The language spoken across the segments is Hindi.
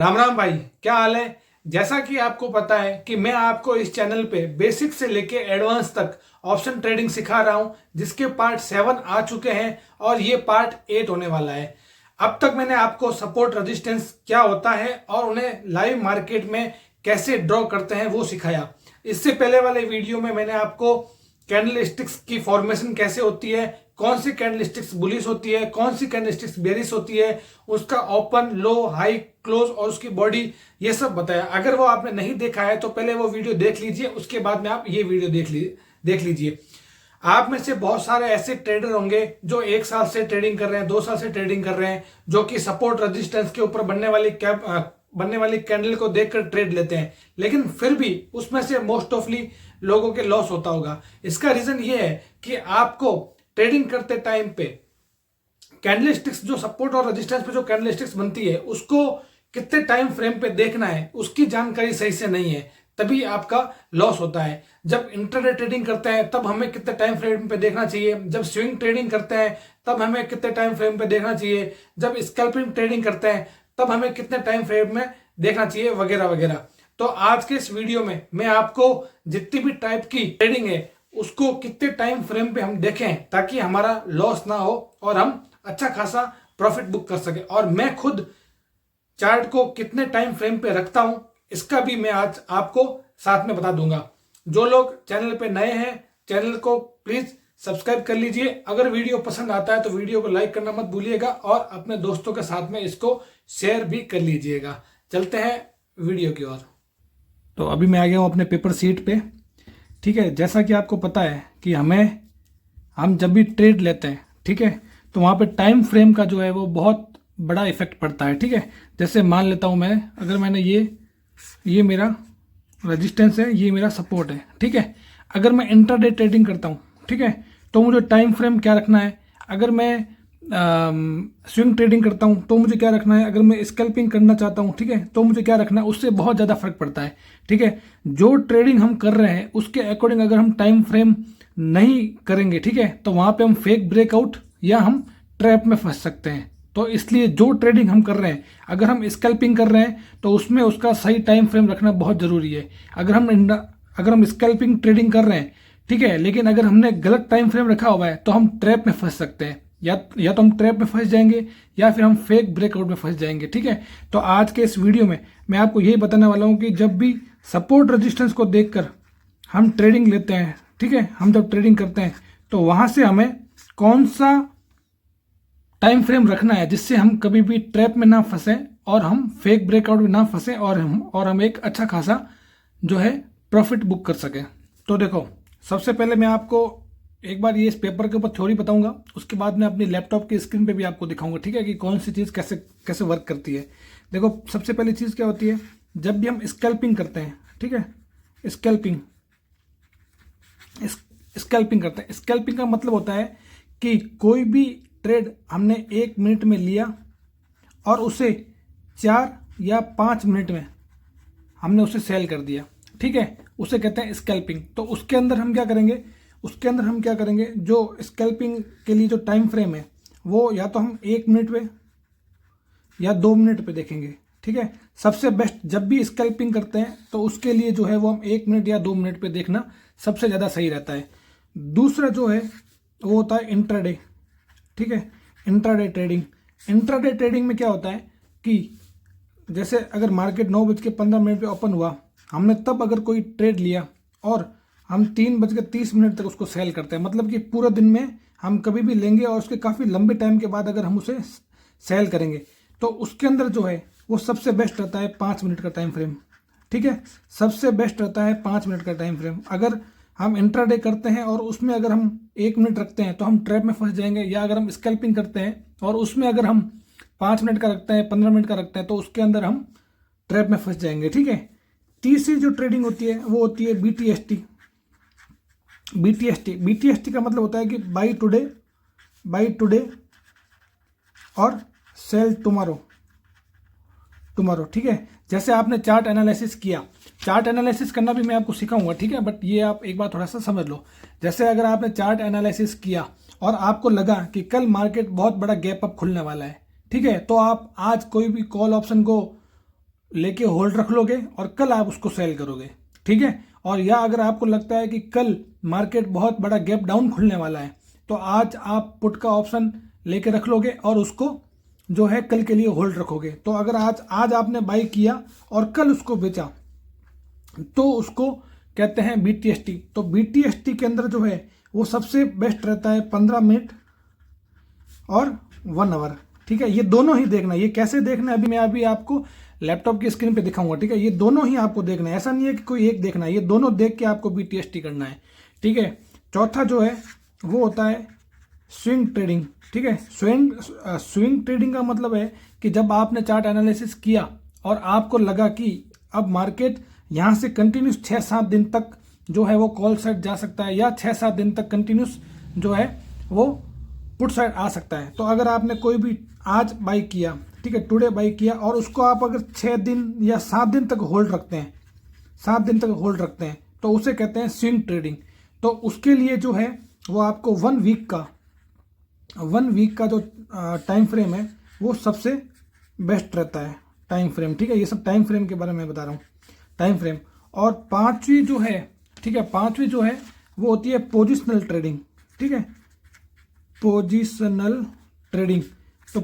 राम राम भाई, क्या हाल है। जैसा कि आपको पता है कि मैं आपको इस चैनल पे बेसिक से लेके एडवांस तक ऑप्शन ट्रेडिंग सिखा रहा हूं, जिसके पार्ट 7 आ चुके हैं और ये पार्ट 8 होने वाला है। अब तक मैंने आपको सपोर्ट रेजिस्टेंस क्या होता है और उन्हें लाइव मार्केट में कैसे ड्रॉ करते हैं वो सिखाया। इससे पहले वाले वीडियो में मैंने आपको कैंडलस्टिक्स की फॉर्मेशन कैसे होती है, कौन सी कैंडलस्टिक्स बुलिश होती है, कौन सी कैंडलस्टिक्स बेरिश होती है, उसका ओपन, लो, हाई, क्लोज और उसकी बॉडी, ये सब बताया। अगर वो आपने नहीं देखा है तो पहले वो वीडियो देख लीजिए, उसके बाद में आप ये वीडियो देख लीजिए। आप में से बहुत सारे ऐसे ट्रेडर होंगे जो 1 साल से ट्रेडिंग कर रहे हैं, 2 साल से ट्रेडिंग कर रहे हैं, जो कि सपोर्ट रेजिस्टेंस के ऊपर बनने वाली कैंडल को देखकर ट्रेड लेते हैं, लेकिन फिर भी उसमें से मोस्ट ऑफली लोगों के लॉस होता होगा। इसका रीजन ये है कि आपको ट्रेडिंग करते टाइम पे कैंडलस्टिक्स, जो सपोर्ट और रेजिस्टेंस पे जो कैंडलस्टिक्स बनती है, उसको कितने टाइम फ्रेम पे देखना है उसकी जानकारी सही से नहीं है, तभी आपका लॉस होता है। जब इंट्राडे ट्रेडिंग करते हैं तब हमें कितने टाइम फ्रेम पे देखना चाहिए, जब स्विंग ट्रेडिंग करते हैं तब हमें कितने टाइम फ्रेम पे देखना चाहिए, जब स्कैल्पिंग ट्रेडिंग करते हैं तब हमें कितने टाइम फ्रेम में देखना चाहिए, वगैरह वगैरह। तो आज के इस वीडियो में मैं आपको जितनी भी टाइप की ट्रेडिंग है उसको कितने टाइम फ्रेम पे हम देखें ताकि हमारा लॉस ना हो और हम अच्छा खासा प्रॉफिट बुक कर सके। और मैं खुद चार्ट को कितने टाइम फ्रेम पे रखता हूं इसका भी मैं आज आपको साथ में बता दूंगा। जो लोग चैनल पे नए हैं, चैनल को प्लीज सब्सक्राइब कर लीजिए। अगर वीडियो पसंद आता है तो वीडियो को लाइक करना मत भूलिएगा और अपने दोस्तों के साथ में इसको शेयर भी कर लीजिएगा। चलते हैं वीडियो की ओर। तो अभी मैं आ गया हूं अपने पेपर सीट पे। ठीक है, जैसा कि आपको पता है कि हम जब भी ट्रेड लेते हैं, ठीक है, तो वहाँ पे टाइम फ्रेम का जो है वो बहुत बड़ा इफेक्ट पड़ता है। ठीक है, जैसे मान लेता हूँ मैं, अगर मैंने ये मेरा रेजिस्टेंस है, ये मेरा सपोर्ट है। ठीक है, अगर मैं इंट्राडे ट्रेडिंग करता हूँ, ठीक है, तो मुझे टाइम फ्रेम क्या रखना है। अगर मैं स्विंग ट्रेडिंग करता हूँ तो मुझे क्या रखना है। अगर मैं स्कैल्पिंग करना चाहता हूँ, ठीक है, तो मुझे क्या रखना है। उससे बहुत ज़्यादा फर्क पड़ता है। ठीक है, जो ट्रेडिंग हम कर रहे हैं उसके अकॉर्डिंग अगर हम टाइम फ्रेम नहीं करेंगे, ठीक है, तो वहाँ पे हम फेक ब्रेकआउट या हम ट्रैप में फंस सकते हैं। तो इसलिए जो ट्रेडिंग हम कर रहे हैं, अगर हम स्कैल्पिंग कर रहे हैं तो उसमें उसका सही टाइम फ्रेम रखना बहुत ज़रूरी है। अगर हम स्कैल्पिंग ट्रेडिंग कर रहे हैं, ठीक है, लेकिन अगर हमने गलत टाइम फ्रेम रखा हुआ है तो हम ट्रैप में फंस सकते हैं। या तो हम ट्रैप में फंस जाएंगे या फिर हम फेक ब्रेकआउट में फंस जाएंगे। ठीक है, तो आज के इस वीडियो में मैं आपको यही बताने वाला हूँ कि जब भी सपोर्ट रेजिस्टेंस को देखकर हम ट्रेडिंग लेते हैं, ठीक है, हम जब ट्रेडिंग करते हैं तो वहाँ से हमें कौन सा टाइम फ्रेम रखना है जिससे हम कभी भी ट्रैप में ना फंसें और हम फेक ब्रेकआउट में ना फंसें और हम एक अच्छा खासा जो है प्रॉफिट बुक कर सकें। तो देखो, सबसे पहले मैं आपको एक बार ये इस पेपर के ऊपर थ्योरी बताऊंगा, उसके बाद मैं अपनी लैपटॉप की स्क्रीन पे भी आपको दिखाऊंगा, ठीक है, कि कौन सी चीज़ कैसे कैसे वर्क करती है। देखो, सबसे पहली चीज़ क्या होती है, जब भी हम स्कैल्पिंग करते हैं, ठीक है, स्कैल्पिंग करते हैं। स्कैल्पिंग का मतलब होता है कि कोई भी ट्रेड हमने 1 मिनट में लिया और उसे 4 या 5 मिनट में हमने उसे सेल कर दिया, ठीक है, उसे कहते हैं स्कैल्पिंग। तो उसके अंदर हम क्या करेंगे, जो स्कैल्पिंग के लिए जो टाइम फ्रेम है वो या तो हम 1 मिनट पे या 2 मिनट पे देखेंगे। ठीक है, सबसे बेस्ट जब भी स्कैल्पिंग करते हैं तो उसके लिए जो है वो हम 1 मिनट या 2 मिनट पे देखना सबसे ज़्यादा सही रहता है। दूसरा जो है वो होता है इंट्राडे। ठीक है, इंट्राडे ट्रेडिंग में क्या होता है कि जैसे अगर मार्केट 9:15 पे ओपन हुआ, हमने तब अगर कोई ट्रेड लिया और हम 3:30 तक उसको सेल करते हैं, मतलब कि पूरे दिन में हम कभी भी लेंगे और उसके काफ़ी लंबे टाइम के बाद अगर हम उसे सेल करेंगे तो उसके अंदर जो है वो सबसे बेस्ट रहता है 5 मिनट का टाइम फ्रेम। ठीक है, सबसे बेस्ट रहता है 5 मिनट का टाइम फ्रेम। अगर हम इंट्राडे करते हैं और उसमें अगर हम 1 मिनट रखते हैं तो हम ट्रैप में फंस जाएंगे, या अगर हम स्कैल्पिंग करते हैं और उसमें अगर हम 5 मिनट का रखते हैं, 15 मिनट का रखते हैं, तो उसके अंदर हम ट्रैप में फंस जाएंगे। ठीक है, तीसरी जो ट्रेडिंग होती है वो होती है BTST का मतलब होता है कि बाई टुडे और सेल टुमारो। ठीक है, जैसे आपने चार्ट एनालिसिस किया, चार्ट एनालिसिस करना भी मैं आपको सिखाऊंगा, ठीक है, बट ये आप एक बार थोड़ा सा समझ लो। जैसे अगर आपने चार्ट एनालिसिस किया और आपको लगा कि कल मार्केट बहुत बड़ा गैप अप खुलने वाला है, ठीक है, तो आप आज कोई भी कॉल ऑप्शन को लेके होल्ड रख लोगे और कल आप उसको सेल करोगे, ठीक है। और या अगर आपको लगता है कि कल मार्केट बहुत बड़ा गैप डाउन खुलने वाला है तो आज आप पुट का ऑप्शन लेके रख लोगे और उसको जो है कल के लिए होल्ड रखोगे। तो अगर आज आपने बाई किया और कल उसको बेचा तो उसको कहते हैं BTST। तो BTST के अंदर जो है वो सबसे बेस्ट रहता है 15 मिनट और 1 आवर, ठीक है। ये दोनों ही देखना है। ये कैसे देखना है मैं अभी आपको लैपटॉप की स्क्रीन पे दिखाऊंगा, ठीक है। ये दोनों ही आपको देखना है, ऐसा नहीं है कि कोई एक देखना है, ये दोनों देख के आपको BTST करना है, ठीक है। चौथा जो है वो होता है स्विंग ट्रेडिंग, ठीक है। स्विंग ट्रेडिंग का मतलब है कि जब आपने चार्ट एनालिसिस किया और आपको लगा कि अब मार्केट यहाँ से कंटिन्यूस 6-7 दिन तक जो है वो कॉल साइड जा सकता है या 6-7 दिन तक कंटिन्यूस जो है वो पुट साइड आ सकता है। तो अगर आपने कोई भी आज बाई किया, ठीक है, टुडे बाई किया और उसको आप अगर 6 दिन या 7 दिन तक होल्ड रखते हैं, 7 दिन तक होल्ड रखते हैं तो उसे कहते हैं स्विंग ट्रेडिंग। तो उसके लिए जो है वो आपको 1 वीक का जो टाइम फ्रेम है वो सबसे बेस्ट रहता है टाइम फ्रेम, ठीक है। ये सब टाइम फ्रेम के बारे में बता रहा हूँ, टाइम फ्रेम। और पांचवी जो है, ठीक है, पांचवी जो है वो होती है पोजिशनल ट्रेडिंग, ठीक है, पोजिशनल ट्रेडिंग। तो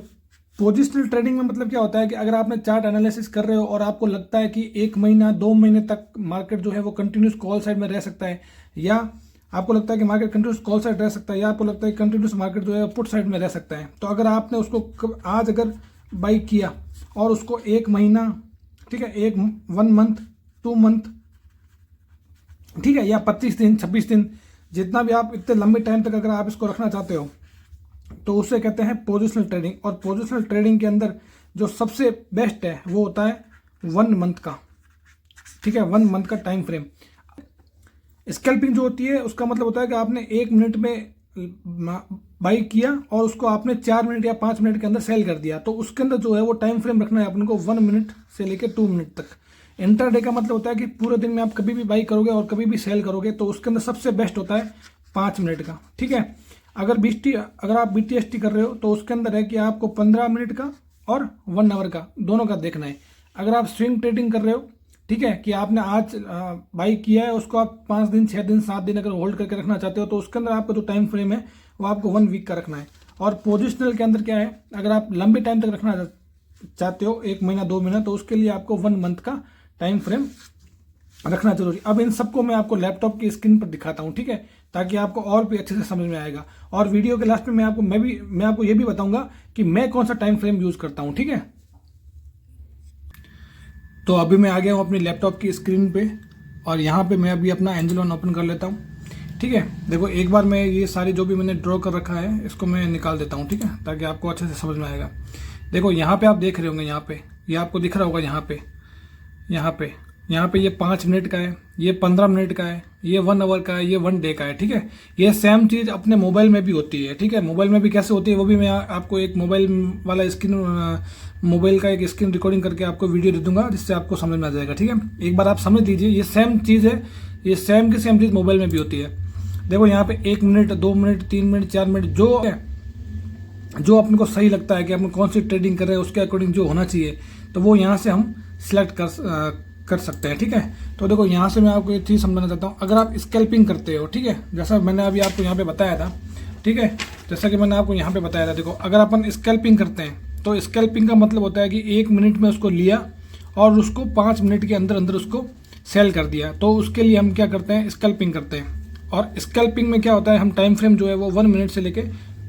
पोजिशनल ट्रेडिंग में मतलब क्या होता है कि अगर आपने चार्ट एनालिसिस कर रहे हो और आपको लगता है कि 1 महीना 2 महीने तक मार्केट जो है वो कंटिन्यूस कॉल साइड में रह सकता है, या आपको लगता है कि मार्केट कंटिन्यूस कॉल साइड रह सकता है, या आपको लगता है कि कंटिन्यूस मार्केट जो है पुट साइड में रह सकता है, तो अगर आपने उसको आज अगर बाई किया और उसको 1 महीना, ठीक है, 1 मंथ 2 मंथ, ठीक है, या 25 दिन 26 दिन, जितना भी आप इतने लंबे टाइम तक अगर आप इसको रखना चाहते हो तो उससे कहते हैं पोजिशनल ट्रेडिंग। और पोजिशनल ट्रेडिंग के अंदर जो सबसे बेस्ट है वो होता है 1 मंथ का, ठीक है, 1 मंथ का टाइम फ्रेम। स्कैल्पिंग जो होती है उसका मतलब होता है कि आपने 1 मिनट में बाई किया और उसको आपने 4 मिनट या 5 मिनट के अंदर सेल कर दिया, तो उसके अंदर जो है वो टाइम फ्रेम रखना है अपन को 1 मिनट से लेकर 2 मिनट तक। इंट्राडे का मतलब होता है कि पूरे दिन में आप कभी भी बाई करोगे और कभी भी सेल करोगे, तो उसके अंदर सबसे बेस्ट होता है 5 मिनट का, ठीक है। अगर आप BTST कर रहे हो तो उसके अंदर है कि आपको 15 मिनट का और 1 आवर का दोनों का देखना है। अगर आप स्विंग ट्रेडिंग कर रहे हो, ठीक है, कि आपने आज बाई किया है, उसको आप 5 दिन 6 दिन 7 दिन अगर होल्ड करके रखना चाहते हो तो उसके अंदर आपका जो टाइम फ्रेम है वो आपको 1 वीक का रखना है। और पोजिशनल के अंदर क्या है, अगर आप लंबे टाइम तक रखना चाहते हो 1 महीना 2 महीना, तो उसके लिए आपको 1 मंथ का टाइम फ्रेम रखना जरूरी। अब इन सबको मैं आपको लैपटॉप की स्क्रीन पर दिखाता हूँ, ठीक है, ताकि आपको और भी अच्छे से समझ में आएगा। और वीडियो के लास्ट में मैं आपको ये भी बताऊंगा कि मैं कौन सा टाइम फ्रेम यूज करता हूँ, ठीक है। तो अभी मैं आ गया हूँ अपनी लैपटॉप की स्क्रीन पे और यहाँ पे मैं अभी अपना एंजल वन ओपन कर लेता हूँ, ठीक है। देखो एक बार मैं ये सारी जो भी मैंने ड्रॉ कर रखा है इसको मैं निकाल देता हूँ, ठीक है, ताकि आपको अच्छे से समझ में आएगा। देखो यहाँ पे आप देख रहे होंगे, यहाँ पे ये आपको दिख रहा होगा, यहाँ पे ये 5 मिनट का है, ये 15 मिनट का है, ये 1 आवर का है, ये 1 डे का है, ठीक है। ये सेम चीज़ अपने मोबाइल में भी होती है, ठीक है। मोबाइल में भी कैसे होती है वो भी मैं आपको एक मोबाइल का एक स्क्रीन रिकॉर्डिंग करके आपको वीडियो दे दूंगा, जिससे आपको समझ में आ जाएगा, ठीक है। एक बार आप समझ लीजिए, ये सेम चीज़ है, ये सेम की सेम चीज़ मोबाइल में भी होती है। देखो यहाँ पे 1 मिनट 2 मिनट 3 मिनट 4 मिनट जो अपन को सही लगता है कि अपन कौन सी ट्रेडिंग कर रहे हैं उसके अकॉर्डिंग जो होना चाहिए, तो वो यहाँ से हम सिलेक्ट कर सकते हैं, ठीक है। तो देखो यहाँ से मैं आपको एक चीज़ समझाना चाहता हूँ। अगर आप स्कैल्पिंग करते हो, ठीक है, जैसा मैंने अभी आपको यहाँ पे बताया था, ठीक है, जैसा कि मैंने आपको यहाँ पे बताया था, देखो अगर अपन स्कैल्पिंग करते हैं तो स्कैल्पिंग का मतलब होता है कि 1 मिनट में उसको लिया और उसको 5 मिनट के अंदर अंदर उसको सेल कर दिया, तो उसके लिए हम क्या करते हैं, स्कैल्पिंग करते हैं। और स्कैल्पिंग में क्या होता है, हम टाइम फ्रेम जो है वो 1 मिनट से लेके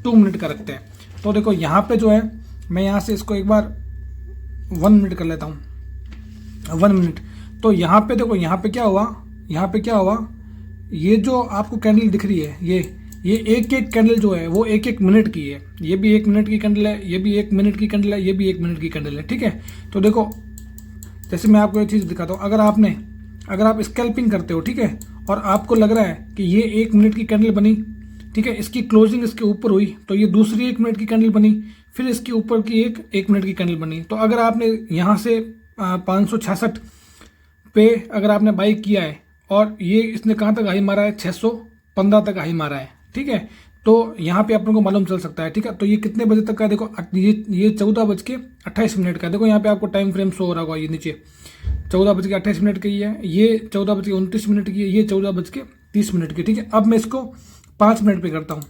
2 मिनट का रखते हैं। तो देखो यहाँ पे जो है मैं यहाँ से इसको एक बार 1 मिनट कर लेता हूँ, 1 मिनट। तो यहाँ पे देखो, यहाँ पे क्या हुआ, ये जो आपको कैंडल दिख रही है, ये एक एक कैंडल जो है वो 1-1 मिनट की है। ये भी 1 मिनट की कैंडल है, ये भी 1 मिनट की कैंडल है, ये भी 1 मिनट की कैंडल है, ठीक है। तो देखो जैसे मैं आपको एक चीज़ दिखाता हूँ, अगर आप स्कैल्पिंग करते हो, ठीक है, और आपको लग रहा है कि ये 1 मिनट की कैंडल बनी, ठीक है, इसकी क्लोजिंग इसके ऊपर हुई, तो ये दूसरी 1 मिनट की कैंडल बनी, फिर इसके ऊपर की 1 मिनट की कैंडल बनी। तो अगर आपने यहाँ से 566 पे अगर आपने बाई किया है और ये इसने कहाँ तक हाई मारा है, 615 तक हाई मारा है, ठीक है, तो यहाँ पे अपन को मालूम चल सकता है, ठीक है। तो ये कितने बजे तक का है, देखो ये 14:28 का, देखो यहाँ पे आपको टाइम फ्रेम शो हो रहा होगा, ये नीचे 14:28 की है, ये 14:29 की है, ये 14:30 की, ठीक है। अब मैं इसको 5 मिनट पे करता हूँ।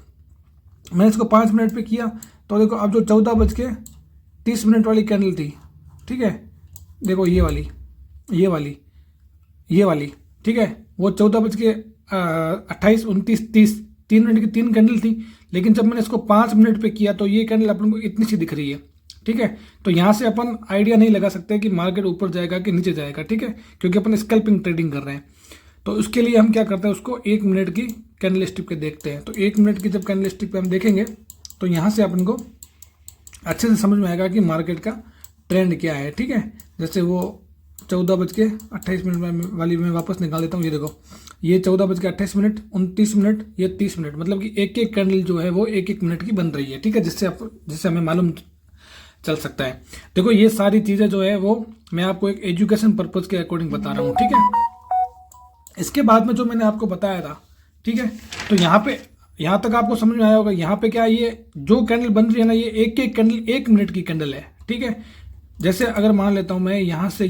मैंने इसको 5 मिनट पे किया तो देखो अब जो 14:30 वाली कैंडल थी, ठीक है, देखो ये वाली, ठीक है, वो 14:28, 29, 30, 3 मिनट की 3 कैंडल थी। लेकिन जब मैंने इसको 5 मिनट पे किया तो ये कैंडल अपन को इतनी सी दिख रही है, ठीक है। तो यहाँ से अपन आइडिया नहीं लगा सकते कि मार्केट ऊपर जाएगा कि नीचे जाएगा, ठीक है, क्योंकि अपन स्कैल्पिंग ट्रेडिंग कर रहे हैं। तो उसके लिए हम क्या करते हैं, उसको 1 मिनट की कैंडल स्टिक पे देखते हैं। तो 1 मिनट की जब कैंडल स्टिक पे हम देखेंगे तो यहाँ से अपन को अच्छे से समझ में आएगा कि मार्केट का ट्रेंड क्या है, ठीक है। जैसे वो 14:28 वाली मैं वापस निकाल देता हूँ। ये देखो, ये 14:28, 29 मिनट, ये 30 मिनट, मतलब कि एक एक कैंडल जो है वो 1-1 मिनट की बन रही है, ठीक है, जिससे हमें मालूम चल सकता है। देखो ये सारी चीज़ें जो है वो मैं आपको एक एजुकेशन पर्पज़ के अकॉर्डिंग बता रहा हूँ, ठीक है। इसके बाद में जो मैंने आपको बताया था, ठीक है, तो यहाँ तक आपको समझ में आया होगा। यहाँ पे क्या है, ये जो कैंडल बन रही है ना, ये एक एक कैंडल 1 मिनट की कैंडल है, ठीक है। जैसे अगर मान लेता हूँ मैं यहाँ से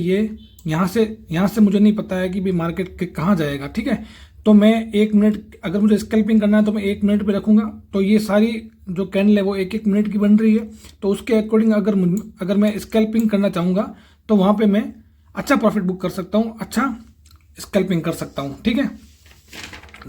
मुझे नहीं पता है कि भी मार्केट कहाँ जाएगा, ठीक है। तो मैं 1 मिनट, अगर मुझे स्कैल्पिंग करना है तो मैं 1 मिनट पे रखूंगा। तो ये सारी जो कैंडल है वो 1-1 मिनट की बन रही है। तो उसके अकॉर्डिंग अगर मैं स्कैल्पिंग करना चाहूँगा तो वहाँ पे मैं अच्छा प्रॉफिट बुक कर सकता हूँ, अच्छा स्कैल्पिंग कर सकता हूँ, ठीक है।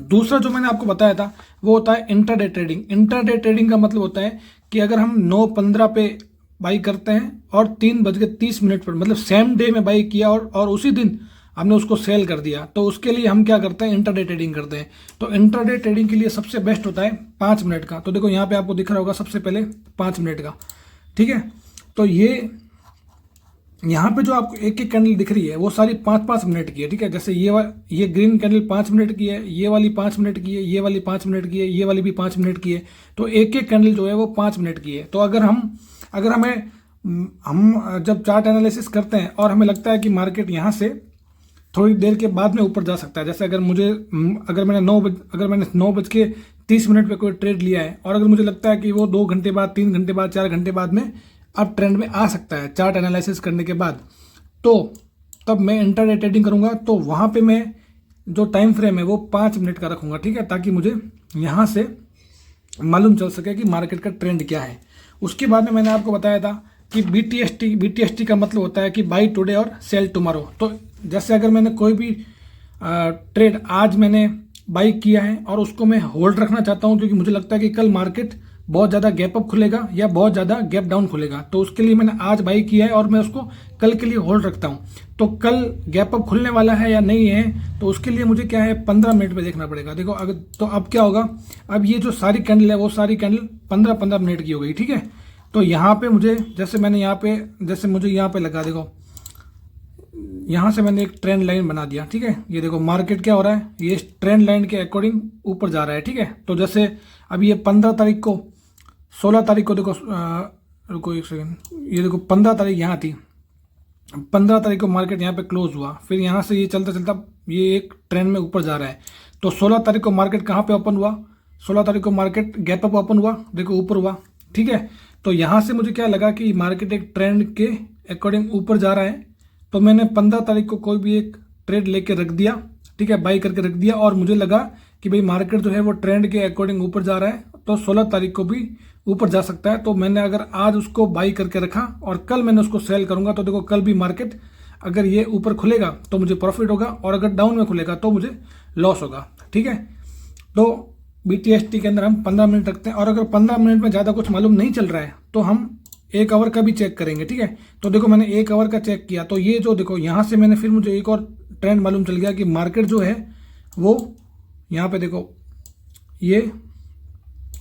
दूसरा जो मैंने आपको बताया था वो होता है इंट्राडे ट्रेडिंग। इंट्राडे ट्रेडिंग का मतलब होता है कि अगर हम 9:15 पे बाई करते हैं और 3:30 पर, मतलब सेम डे में बाई किया और उसी दिन हमने उसको सेल कर दिया, तो उसके लिए हम क्या करते हैं, इंट्राडे ट्रेडिंग करते हैं। तो इंट्राडे ट्रेडिंग के लिए सबसे बेस्ट होता है 5 मिनट का। तो देखो यहाँ पे आपको दिख रहा होगा सबसे पहले 5 मिनट का, ठीक है। तो ये यहाँ पे जो आपको एक एक कैंडल दिख रही है वो सारी 5-5 मिनट की है, ठीक है। जैसे ये ग्रीन कैंडल 5 मिनट की है, ये वाली 5 मिनट की है, ये वाली 5 मिनट की है, ये वाली भी 5 मिनट की है। तो एक एक कैंडल जो है वो 5 मिनट की है। तो अगर हम जब चार्ट एनालिसिस करते हैं और हमें लगता है कि मार्केट यहाँ से थोड़ी देर के बाद में ऊपर जा सकता है, जैसे अगर मैंने 9:30 पे कोई ट्रेड लिया है और अगर मुझे लगता है कि वो 2 घंटे बाद, 3 घंटे बाद, 4 घंटे बाद में अब ट्रेंड में आ सकता है चार्ट एनालिसिस करने के बाद, तो तब मैं इंट्राडे ट्रेडिंग करूंगा। तो वहां पे मैं जो टाइम फ्रेम है वो 5 मिनट का रखूंगा, ठीक है, ताकि मुझे यहां से मालूम चल सके कि मार्केट का ट्रेंड क्या है। उसके बाद में मैंने आपको बताया था कि बीटीएसटी का मतलब होता है कि बाई टुडे और सेल टुमारो। तो जैसे अगर मैंने कोई भी ट्रेड आज मैंने बाई किया है और उसको मैं होल्ड रखना चाहता हूं, क्योंकि मुझे लगता है कि कल मार्केट बहुत ज़्यादा गैप अप खुलेगा या बहुत ज़्यादा गैप डाउन खुलेगा, तो उसके लिए मैंने आज बाई किया है और मैं उसको कल के लिए होल्ड रखता हूँ। तो कल गैप अप खुलने वाला है या नहीं है, तो उसके लिए मुझे क्या है 15 मिनट पे देखना पड़ेगा। देखो अगर तो अब क्या होगा, अब ये जो सारी कैंडल है वो सारी कैंडल 15-15 मिनट की हो गई, ठीक है। तो यहाँ पे मुझे मुझे यहाँ पे लगा, देखो यहाँ से मैंने एक ट्रेंड लाइन बना दिया, ठीक है। ये देखो मार्केट क्या हो रहा है, ये ट्रेंड लाइन के अकॉर्डिंग ऊपर जा रहा है, ठीक है। तो जैसे अब ये 15 तारीख को, 16 तारीख को, देखो रुको एक सेकंड, ये देखो 15 तारीख यहाँ थी, 15 तारीख को मार्केट यहाँ पे क्लोज हुआ, फिर यहाँ से ये चलता चलता ये एक ट्रेंड में ऊपर जा रहा है। तो 16 तारीख को मार्केट कहाँ पे ओपन हुआ, 16 तारीख को मार्केट गैप अप ओपन हुआ, देखो ऊपर हुआ, ठीक है। तो यहाँ से मुझे क्या लगा कि मार्केट एक ट्रेंड के अकॉर्डिंग ऊपर जा रहा है, तो मैंने 15 तारीख को कोई भी एक ट्रेड लेके रख दिया, ठीक है, बाई करके रख दिया, और मुझे लगा कि भाई मार्केट जो है वो ट्रेंड के अकॉर्डिंग ऊपर जा रहा है, तो 16 तारीख को भी ऊपर जा सकता है। तो मैंने अगर आज उसको बाई करके रखा और कल मैंने उसको सेल करूंगा, तो देखो कल भी मार्केट अगर ये ऊपर खुलेगा तो मुझे प्रॉफिट होगा, और अगर डाउन में खुलेगा तो मुझे लॉस होगा, ठीक है। तो बीटीएसटी के अंदर हम 15 मिनट रखते हैं, और अगर 15 मिनट में ज़्यादा कुछ मालूम नहीं चल रहा है तो हम 1 आवर का भी चेक करेंगे, ठीक है। तो देखो मैंने 1 आवर का चेक किया, तो ये जो देखो यहाँ से मैंने फिर मुझे एक और ट्रेंड मालूम चल गया कि मार्केट जो है वो यहाँ पे देखो ये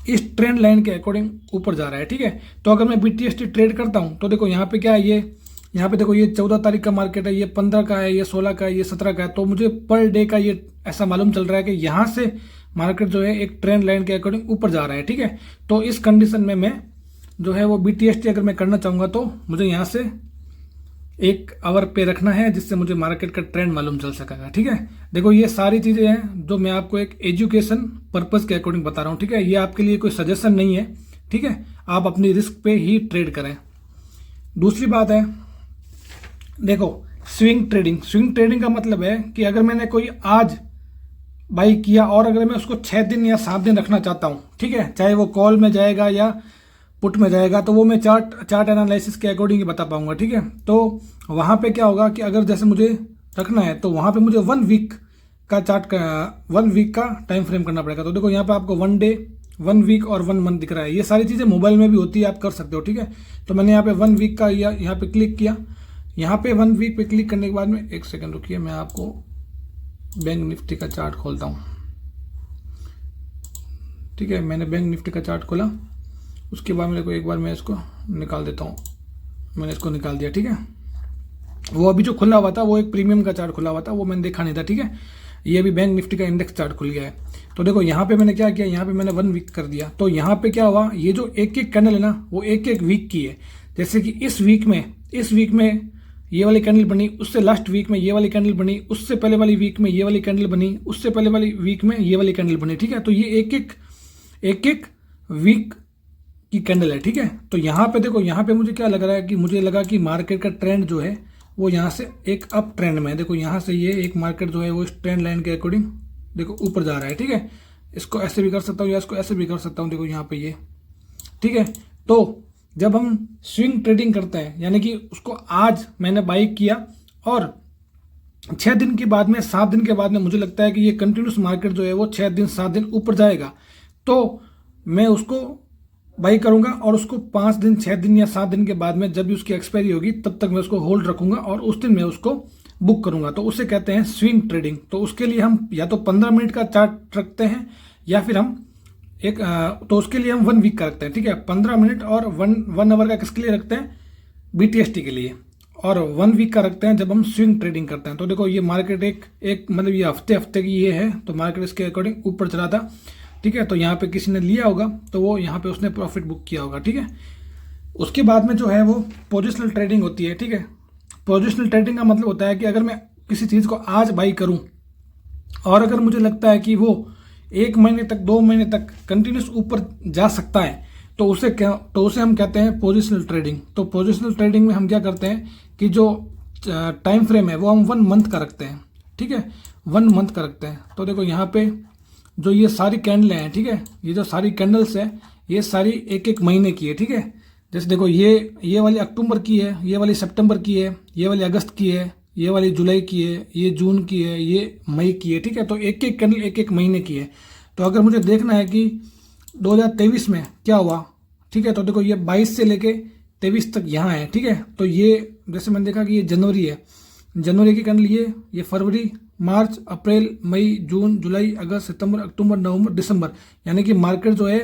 इस ट्रेंड लाइन के अकॉर्डिंग ऊपर जा रहा है, ठीक है। तो अगर मैं बीटीएसटी ट्रेड करता हूँ तो देखो यहाँ पे क्या है, ये यहाँ पे देखो ये 14 तारीख का मार्केट है, ये 15 का है, ये 16 का है, ये 17 का है। तो मुझे पर डे का ये ऐसा मालूम चल रहा है कि यहाँ से मार्केट जो है एक ट्रेंड लाइन के अकॉर्डिंग ऊपर जा रहा है, ठीक है। तो इस कंडीशन में मैं जो है वो बीटीएसटी अगर मैं करना चाहूँगा तो मुझे यहाँ से 1 आवर पे रखना है, जिससे मुझे मार्केट का ट्रेंड मालूम चल सकेगा। ठीक है, देखो ये सारी चीज़ें हैं जो मैं आपको एक एजुकेशन पर्पस के अकॉर्डिंग बता रहा हूँ। ठीक है, ये आपके लिए कोई सजेशन नहीं है। ठीक है, आप अपनी रिस्क पे ही ट्रेड करें। दूसरी बात है, देखो स्विंग ट्रेडिंग का मतलब है कि अगर मैंने कोई आज बाई किया और अगर मैं उसको 6 दिन या 7 दिन रखना चाहता हूँ, ठीक है, चाहे वो कॉल में जाएगा या पुट में जाएगा, तो वो मैं चार्ट एनालिसिस के अकॉर्डिंग ही बता पाऊंगा। ठीक है, तो वहाँ पे क्या होगा कि अगर जैसे मुझे रखना है तो वहाँ पे मुझे 1 वीक का 1 वीक का टाइम फ्रेम करना पड़ेगा। तो देखो यहाँ पे आपको 1 डे, 1 वीक और 1 मंथ दिख रहा है। ये सारी चीज़ें मोबाइल में भी होती है, आप कर सकते हो। ठीक है, तो मैंने यहाँ पे 1 वीक का यहाँ पे क्लिक किया। यहाँ पे 1 वीक पे क्लिक करने के बाद में, एक सेकंड रुकिए, मैं आपको बैंक निफ्टी का चार्ट खोलता हूँ। ठीक है, मैंने बैंक निफ्टी का चार्ट खोला, उसके बाद मेरे को एक बार मैं इसको निकाल देता हूँ। मैंने इसको निकाल दिया। ठीक है, वो अभी जो खुला हुआ था वो एक प्रीमियम का चार्ट खुला हुआ था, वो मैंने देखा नहीं था। ठीक है, ये अभी बैंक निफ्टी का इंडेक्स चार्ट खुल गया है। तो देखो यहाँ पे मैंने क्या किया, यहाँ पे मैंने 1 वीक कर दिया। तो यहाँ पे क्या हुआ, ये जो एक एक कैंडल है ना, वो एक एक वीक की है। जैसे कि इस वीक में ये वाली कैंडल बनी, उससे लास्ट वीक में ये वाली कैंडल बनी, उससे पहले वाली वीक में ये वाली कैंडल बनी, उससे पहले वाली वीक में ये वाली कैंडल बनी। ठीक है, तो ये एक एक वीक की कैंडल है। ठीक है, तो यहाँ पे देखो, यहाँ पे मुझे क्या लग रहा है कि मुझे लगा कि मार्केट का ट्रेंड जो है वो यहाँ से एक अप ट्रेंड में है। देखो यहाँ से ये एक मार्केट जो है वो इस ट्रेंड लाइन के अकॉर्डिंग देखो ऊपर जा रहा है। ठीक है, इसको ऐसे भी कर सकता हूँ या इसको ऐसे भी कर सकता हूँ। देखो यहाँ पे ये, ठीक है, तो जब हम स्विंग ट्रेडिंग करते हैं, यानी कि उसको आज मैंने बाई किया और 6 दिन के बाद में, 7 दिन के बाद में मुझे लगता है कि ये कंटिन्यूस मार्केट जो है वो 6 दिन 7 दिन ऊपर जाएगा, तो मैं उसको बाई करूंगा और उसको 5 दिन 6 दिन या 7 दिन के बाद में जब भी उसकी एक्सपायरी होगी तब तक मैं उसको होल्ड रखूंगा और उस दिन मैं उसको बुक करूंगा। तो उसे कहते हैं स्विंग ट्रेडिंग। तो उसके लिए हम या तो 15 मिनट का चार्ट रखते हैं या फिर हम तो उसके लिए हम 1 वीक का रखते हैं। ठीक है, 15 मिनट और 1 आवर का किसके लिए रखते हैं, BTST के लिए, और 1 वीक का रखते हैं जब हम स्विंग ट्रेडिंग करते हैं। तो देखो ये मार्केट एक मतलब ये हफ्ते की ये है, तो मार्केट इसके अकॉर्डिंग ऊपर चला था। ठीक है, तो यहाँ पे किसी ने लिया होगा तो वो यहाँ पे उसने प्रॉफिट बुक किया होगा। ठीक है, उसके बाद में जो है वो पोजिशनल ट्रेडिंग होती है। ठीक है, पोजिशनल ट्रेडिंग का मतलब होता है कि अगर मैं किसी चीज़ को आज बाई करूं और अगर मुझे लगता है कि वो 1 महीने तक 2 महीने तक कंटिन्यूस ऊपर जा सकता है तो उसे हम कहते हैं पोजिशनल ट्रेडिंग। तो पोजिशनल ट्रेडिंग में हम क्या करते हैं कि जो टाइम फ्रेम है वो हम 1 मंथ का रखते हैं। ठीक है, 1 मंथ का रखते हैं। तो देखो यहाँ पे जो ये सारी कैंडलें हैं, ठीक है, ये जो सारी कैंडल्स है ये सारी एक एक महीने की है। ठीक है, जैसे देखो ये वाली अक्टूबर की है, ये वाली सितंबर की है, ये वाली अगस्त की है, ये वाली जुलाई की है, ये जून की है, ये मई की है। ठीक है, तो एक एक कैंडल एक एक महीने की है। तो अगर मुझे देखना है कि 2023 में क्या हुआ, ठीक है, तो देखो ये 22 से लेके 23 तक यहाँ है। ठीक है, तो ये जैसे मैंने देखा कि ये जनवरी है, जनवरी की कैंडल ये फरवरी, मार्च, अप्रैल, मई, जून, जुलाई, अगस्त, सितंबर, अक्टूबर, नवंबर, दिसंबर, यानी कि मार्केट जो है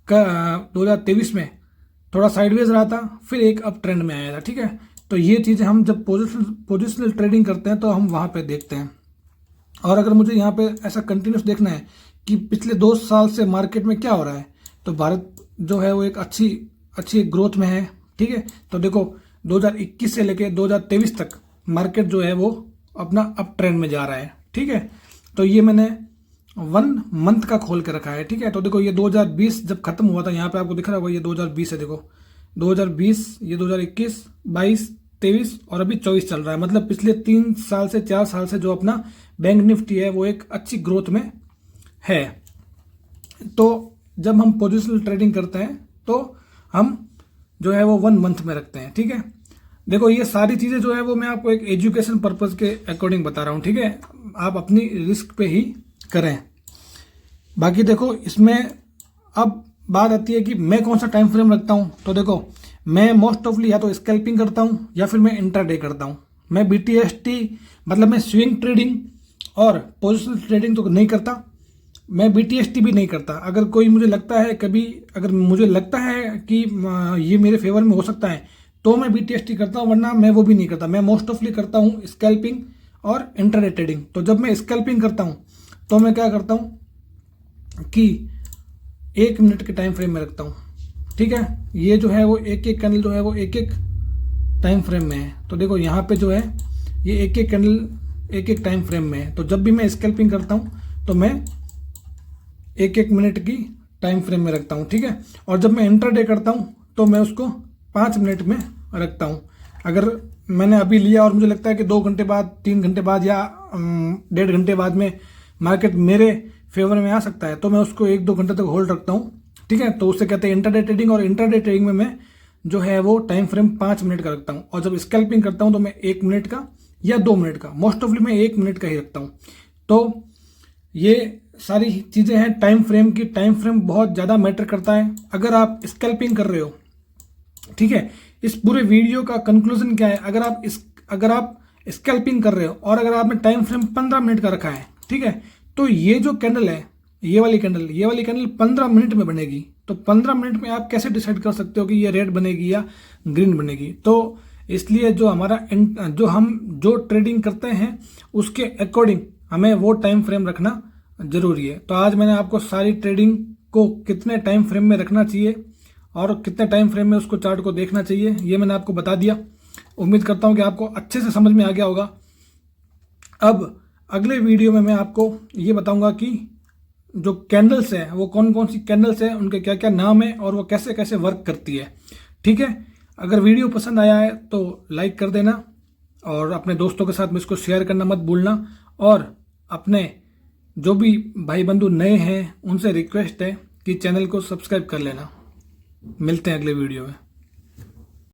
2023 में थोड़ा साइडवेज रहा था, फिर एक अप ट्रेंड में आया था। ठीक है, तो ये चीज़ें हम जब पोजिशनल ट्रेडिंग करते हैं तो हम वहाँ पे देखते हैं। और अगर मुझे यहाँ पे ऐसा कंटिन्यूस देखना है कि पिछले 2 साल से मार्केट में क्या हो रहा है, तो भारत जो है वो एक अच्छी ग्रोथ में है। ठीक है, तो देखो 2021 से लेके 2023 तक मार्केट जो है वो अपना अप ट्रेंड में जा रहा है। ठीक है, तो ये मैंने 1 मंथ का खोल के रखा है। ठीक है, तो देखो ये 2020 जब खत्म हुआ था, यहाँ पे आपको दिख रहा होगा ये 2020 है। देखो 2020, ये 2021, 22, 23 और अभी 24 चल रहा है। मतलब पिछले 3 साल से 4 साल से जो अपना बैंक निफ्टी है वो एक अच्छी ग्रोथ में है। तो जब हम पोजिशनल ट्रेडिंग करते हैं तो हम जो है वो 1 मंथ में रखते हैं। ठीक है, देखो ये सारी चीज़ें जो है वो मैं आपको एक एजुकेशन पर्पस के अकॉर्डिंग बता रहा हूँ। ठीक है, आप अपनी रिस्क पे ही करें। बाकी देखो इसमें अब बात आती है कि मैं कौन सा टाइम फ्रेम रखता हूँ। तो देखो मैं मोस्ट ऑफली या तो स्कैल्पिंग करता हूँ या फिर मैं इंट्राडे करता हूँ। मैं BTST मतलब मैं स्विंग ट्रेडिंग और पोजिशनल ट्रेडिंग तो नहीं करता, मैं BTST भी नहीं करता। अगर कोई मुझे लगता है अगर मुझे लगता है कि ये मेरे फेवर में हो सकता है तो मैं BTST करता हूँ, वरना मैं वो भी नहीं करता। मैं मोस्ट ऑफली करता हूँ स्कैल्पिंग और इंट्राडे ट्रेडिंग। तो जब मैं स्कैल्पिंग करता हूँ तो मैं क्या करता हूँ कि 1 मिनट के टाइम फ्रेम में रखता हूँ। ठीक है, ये जो है वो एक एक कैंडल जो है वो एक एक टाइम फ्रेम में है। तो देखो यहाँ पे जो है ये एक एक कैंडल एक एक टाइम फ्रेम में है। तो जब भी मैं स्कैल्पिंग करता हूँ तो मैं एक एक मिनट की टाइम फ्रेम में रखता हूँ, ठीक है। और जब मैं इंट्राडे करता हूँ तो मैं उसको 5 मिनट में रखता हूँ। अगर मैंने अभी लिया और मुझे लगता है कि 2 घंटे बाद, 3 घंटे बाद या 1.5 घंटे बाद में मार्केट मेरे फेवर में आ सकता है, तो मैं उसको 1-2 घंटे तक होल्ड रखता हूँ, ठीक है। तो उससे कहते हैं इंट्राडे ट्रेडिंग। और इंट्राडे ट्रेडिंग में मैं जो है वो टाइम फ्रेम 5 मिनट का रखता हूँ। और जब स्कैल्पिंग करता हूँ तो मैं 1 मिनट का या 2 मिनट का, मोस्ट ऑफली मैं 1 मिनट का ही रखता हूँ। तो ये सारी चीज़ें हैं टाइम फ्रेम की। टाइम फ्रेम बहुत ज़्यादा मैटर करता है अगर आप स्कैल्पिंग कर रहे हो, ठीक है। इस पूरे वीडियो का कंक्लूजन क्या है, अगर आप स्कैल्पिंग कर रहे हो और अगर आपने टाइम फ्रेम 15 मिनट का रखा है, ठीक है, तो ये जो कैंडल है, ये वाली कैंडल 15 मिनट में बनेगी। तो 15 मिनट में आप कैसे डिसाइड कर सकते हो कि ये रेड बनेगी या ग्रीन बनेगी। तो इसलिए हम जो ट्रेडिंग करते हैं उसके अकॉर्डिंग हमें वो टाइम फ्रेम रखना जरूरी है। तो आज मैंने आपको सारी ट्रेडिंग को कितने टाइम फ्रेम में रखना चाहिए और कितने टाइम फ्रेम में उसको चार्ट को देखना चाहिए, ये मैंने आपको बता दिया। उम्मीद करता हूं कि आपको अच्छे से समझ में आ गया होगा। अब अगले वीडियो में मैं आपको ये बताऊंगा कि जो कैंडल्स हैं वो कौन कौन सी कैंडल्स हैं, उनके क्या क्या नाम है और वो कैसे कैसे वर्क करती है, ठीक है। अगर वीडियो पसंद आया है तो लाइक कर देना और अपने दोस्तों के साथ में इसको शेयर करना मत भूलना। और अपने जो भी भाई बंधु नए हैं उनसे रिक्वेस्ट है कि चैनल को सब्सक्राइब कर लेना। मिलते हैं अगले वीडियो में।